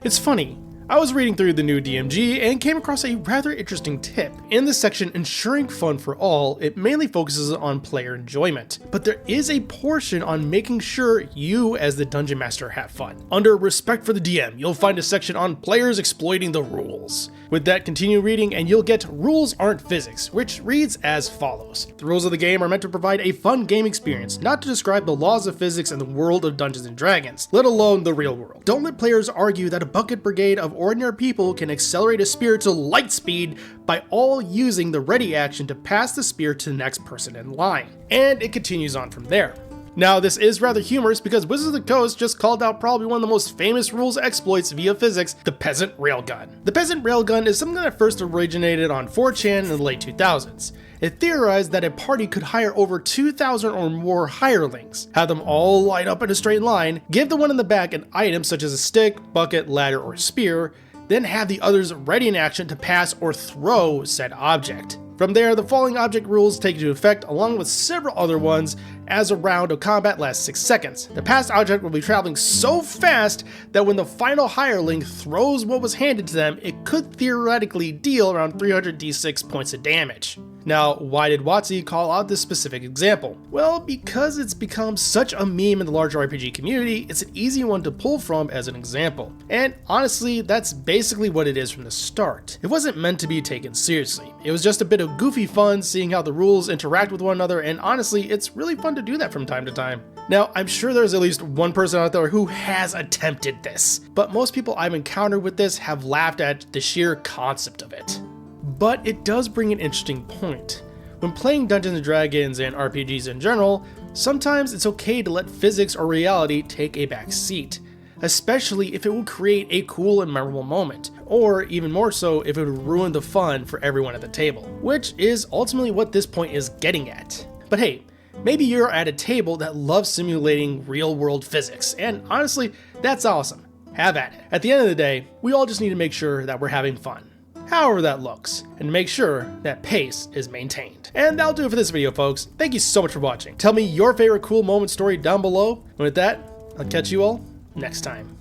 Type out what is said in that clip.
It's funny, I was reading through the new DMG and came across a rather interesting tip. In the section Ensuring Fun for All, it mainly focuses on player enjoyment, but there is a portion on making sure you as the Dungeon Master have fun. Under Respect for the DM, you'll find a section on players exploiting the rules. With that, continue reading and you'll get Rules Aren't Physics, which reads as follows. The rules of the game are meant to provide a fun game experience, not to describe the laws of physics in the world of Dungeons & Dragons, let alone the real world. Don't let players argue that a bucket brigade of ordinary people can accelerate a spear to light speed by all using the ready action to pass the spear to the next person in line. And it continues on from there. Now, this is rather humorous because Wizards of the Coast just called out probably one of the most famous rules exploits via physics, the Peasant Railgun. The Peasant Railgun is something that first originated on 4chan in the late 2000s. It theorized that a party could hire over 2,000 or more hirelings, have them all line up in a straight line, give the one in the back an item such as a stick, bucket, ladder, or spear, then have the others ready in action to pass or throw said object. From there, the following object rules take into effect along with several other ones as a round of combat lasts 6 seconds. The passed object will be traveling so fast that when the final hireling throws what was handed to them, it could theoretically deal around 300d6 points of damage. Now, why did WotC call out this specific example? Well, because it's become such a meme in the larger RPG community, it's an easy one to pull from as an example. And honestly, that's basically what it is from the start. It wasn't meant to be taken seriously. It was just a bit of goofy fun seeing how the rules interact with one another, and honestly, it's really fun to do that from time to time. Now, I'm sure there's at least one person out there who has attempted this, but most people I've encountered with this have laughed at the sheer concept of it. But it does bring an interesting point. When playing Dungeons & Dragons and RPGs in general, sometimes it's okay to let physics or reality take a back seat, especially if it will create a cool and memorable moment, or even more so if it would ruin the fun for everyone at the table, which is ultimately what this point is getting at. But hey, maybe you're at a table that loves simulating real-world physics, and honestly, that's awesome. Have at it. At the end of the day, we all just need to make sure that we're having fun, however that looks, and make sure that pace is maintained. And that'll do it for this video, folks. Thank you so much for watching. Tell me your favorite cool moment story down below, and with that, I'll catch you all next time.